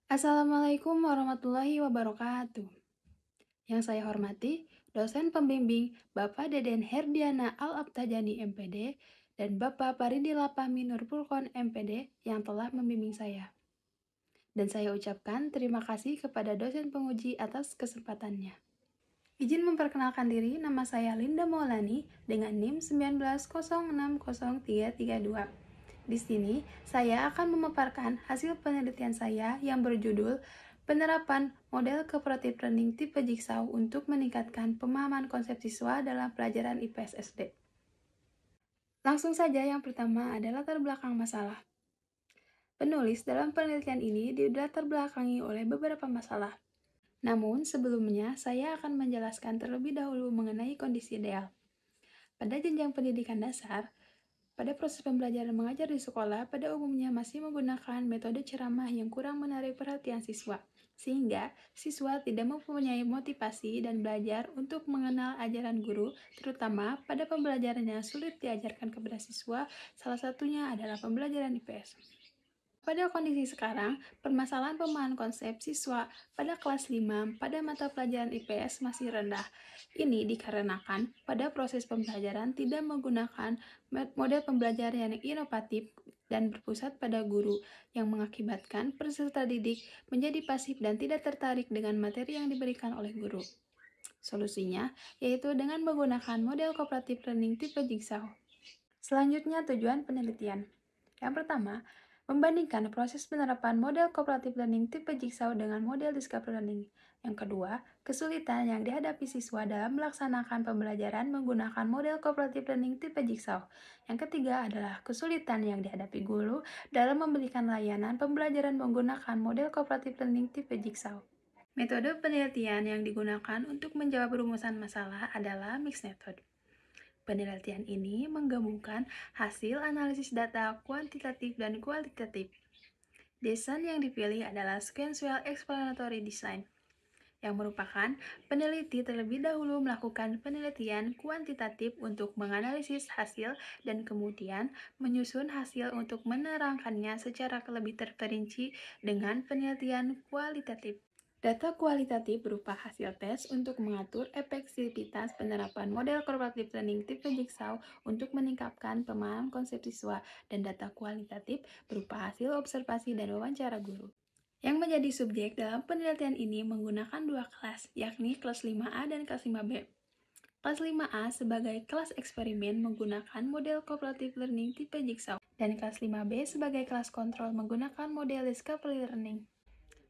Assalamualaikum warahmatullahi wabarakatuh. Yang saya hormati, dosen pembimbing Bapak Deden Herdiana Al-Abtajani MPD dan Bapak Paridi Lapahmi Nurpulkon MPD yang telah membimbing saya. Dan saya ucapkan terima kasih kepada dosen penguji atas kesempatannya. Izin memperkenalkan diri, nama saya Linda Maulani dengan NIM 190603332. Di sini, saya akan memaparkan hasil penelitian saya yang berjudul Penerapan Model Cooperative Learning Tipe Jigsaw untuk meningkatkan pemahaman konsep siswa dalam pelajaran IPS SD. Langsung saja, yang pertama adalah latar belakang masalah. Penulis dalam penelitian ini dilatar belakangi oleh beberapa masalah. Namun, sebelumnya saya akan menjelaskan terlebih dahulu mengenai kondisi ideal. Pada jenjang pendidikan dasar, pada proses pembelajaran mengajar di sekolah, pada umumnya masih menggunakan metode ceramah yang kurang menarik perhatian siswa, sehingga siswa tidak mempunyai motivasi dan belajar untuk mengenal ajaran guru, terutama pada pembelajaran yang sulit diajarkan kepada siswa, salah satunya adalah pembelajaran IPS. Pada kondisi sekarang, permasalahan pemahaman konsep siswa pada kelas 5 pada mata pelajaran IPS masih rendah. Ini dikarenakan pada proses pembelajaran tidak menggunakan model pembelajaran yang inovatif dan berpusat pada guru, yang mengakibatkan peserta didik menjadi pasif dan tidak tertarik dengan materi yang diberikan oleh guru. Solusinya yaitu dengan menggunakan model cooperative learning tipe Jigsaw. Selanjutnya, tujuan penelitian. Yang pertama, membandingkan proses penerapan model cooperative learning tipe Jigsaw dengan model discovery learning. Yang kedua, kesulitan yang dihadapi siswa dalam melaksanakan pembelajaran menggunakan model cooperative learning tipe Jigsaw. Yang ketiga adalah kesulitan yang dihadapi guru dalam memberikan layanan pembelajaran menggunakan model cooperative learning tipe Jigsaw. Metode penelitian yang digunakan untuk menjawab rumusan masalah adalah mixed method. Penelitian ini menggabungkan hasil analisis data kuantitatif dan kualitatif. Desain yang dipilih adalah Sequential Explanatory Design, yang merupakan peneliti terlebih dahulu melakukan penelitian kuantitatif untuk menganalisis hasil dan kemudian menyusun hasil untuk menerangkannya secara lebih terperinci dengan penelitian kualitatif. Data kualitatif berupa hasil tes untuk mengatur efektivitas penerapan model cooperative learning tipe Jigsaw untuk meningkatkan pemahaman konsep siswa, dan data kualitatif berupa hasil observasi dan wawancara guru. Yang menjadi subjek dalam penelitian ini menggunakan dua kelas, yakni kelas 5A dan kelas 5B. Kelas 5A sebagai kelas eksperimen menggunakan model cooperative learning tipe Jigsaw, dan kelas 5B sebagai kelas kontrol menggunakan model discovery learning.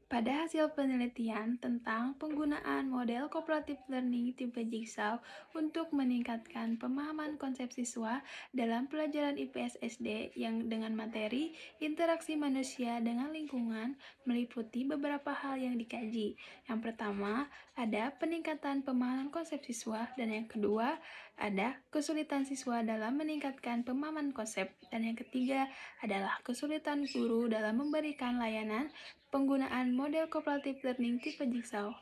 Pada hasil penelitian tentang penggunaan model cooperative learning tipe Jigsaw untuk meningkatkan pemahaman konsep siswa dalam pelajaran IPS SD yang dengan materi interaksi manusia dengan lingkungan, meliputi beberapa hal yang dikaji. Yang pertama, ada peningkatan pemahaman konsep siswa, dan yang kedua, ada kesulitan siswa dalam meningkatkan pemahaman konsep, dan yang ketiga adalah kesulitan guru dalam memberikan layanan penggunaan model cooperative learning tipe Jigsaw.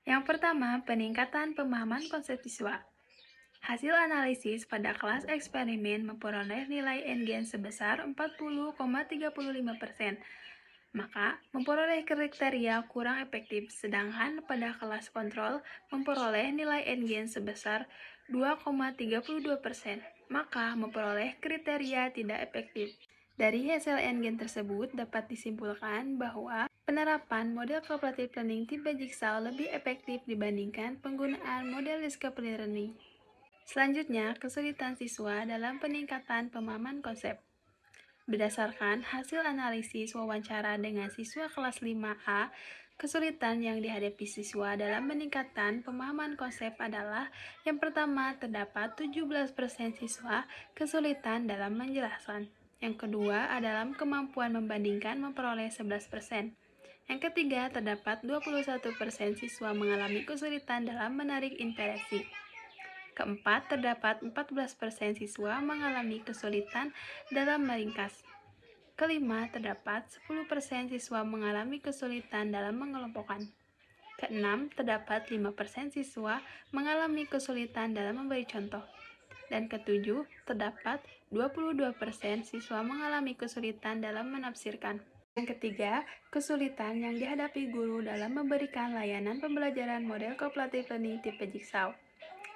Yang pertama, peningkatan pemahaman konsep siswa. Hasil analisis pada kelas eksperimen memperoleh nilai NGen sebesar 40,35%. Maka, memperoleh kriteria kurang efektif, sedangkan pada kelas kontrol memperoleh nilai NGen sebesar 2,32%. Maka, memperoleh kriteria tidak efektif. Dari hasil NGen tersebut dapat disimpulkan bahwa penerapan model cooperative learning tipe Jigsaw lebih efektif dibandingkan penggunaan model discovery learning. Selanjutnya, kesulitan siswa dalam peningkatan pemahaman konsep. Berdasarkan hasil analisis wawancara dengan siswa kelas 5A, kesulitan yang dihadapi siswa dalam meningkatkan pemahaman konsep adalah: yang pertama, terdapat 17% siswa kesulitan dalam menjelaskan. Yang kedua adalah kemampuan membandingkan memperoleh 11%. Yang ketiga, terdapat 21% siswa mengalami kesulitan dalam menarik interaksi. Keempat, terdapat 14% siswa mengalami kesulitan dalam meringkas. Kelima, terdapat 10% siswa mengalami kesulitan dalam mengelompokkan. Keenam, terdapat 5% siswa mengalami kesulitan dalam memberi contoh. Dan ketujuh, terdapat 22% siswa mengalami kesulitan dalam menafsirkan. Yang ketiga, kesulitan yang dihadapi guru dalam memberikan layanan pembelajaran model cooperative learning tipe Jigsaw.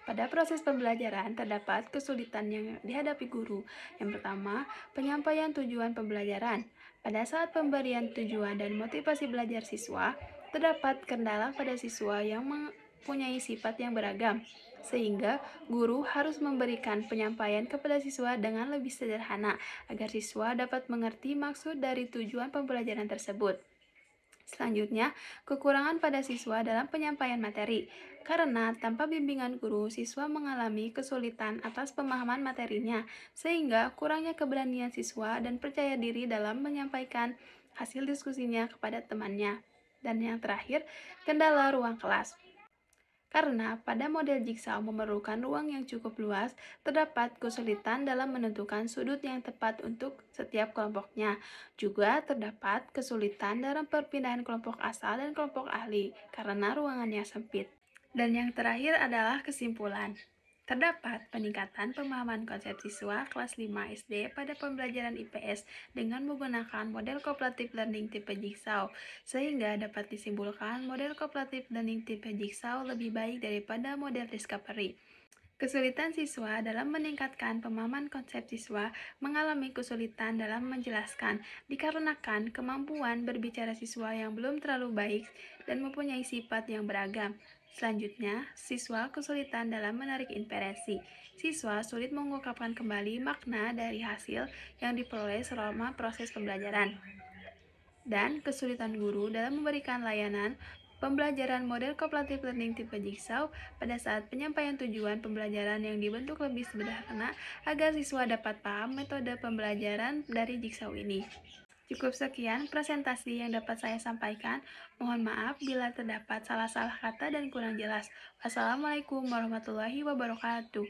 Pada proses pembelajaran, terdapat kesulitan yang dihadapi guru. Yang pertama, penyampaian tujuan pembelajaran. Pada saat pemberian tujuan dan motivasi belajar siswa, terdapat kendala pada siswa yang mempunyai sifat yang beragam, sehingga guru harus memberikan penyampaian kepada siswa dengan lebih sederhana agar siswa dapat mengerti maksud dari tujuan pembelajaran tersebut. Selanjutnya, kekurangan pada siswa dalam penyampaian materi. Karena tanpa bimbingan guru, siswa mengalami kesulitan atas pemahaman materinya, sehingga kurangnya keberanian siswa dan percaya diri dalam menyampaikan hasil diskusinya kepada temannya. Dan yang terakhir, kendala ruang kelas. Karena pada model Jigsaw memerlukan ruang yang cukup luas, terdapat kesulitan dalam menentukan sudut yang tepat untuk setiap kelompoknya. Juga terdapat kesulitan dalam perpindahan kelompok asal dan kelompok ahli karena ruangannya sempit. Dan yang terakhir adalah kesimpulan. Terdapat peningkatan pemahaman konsep siswa kelas 5 SD pada pembelajaran IPS dengan menggunakan model cooperative learning tipe Jigsaw, sehingga dapat disimpulkan model cooperative learning tipe Jigsaw lebih baik daripada model Discovery. Kesulitan siswa dalam meningkatkan pemahaman konsep siswa mengalami kesulitan dalam menjelaskan dikarenakan kemampuan berbicara siswa yang belum terlalu baik dan mempunyai sifat yang beragam. Selanjutnya, siswa kesulitan dalam menarik inferensi. Siswa sulit mengungkapkan kembali makna dari hasil yang diperoleh selama proses pembelajaran. Dan kesulitan guru dalam memberikan layanan pembelajaran model cooperative learning tipe Jigsaw pada saat penyampaian tujuan pembelajaran yang dibentuk lebih sederhana agar siswa dapat paham metode pembelajaran dari Jigsaw ini. Cukup sekian presentasi yang dapat saya sampaikan. Mohon maaf bila terdapat salah-salah kata dan kurang jelas. Wassalamualaikum warahmatullahi wabarakatuh.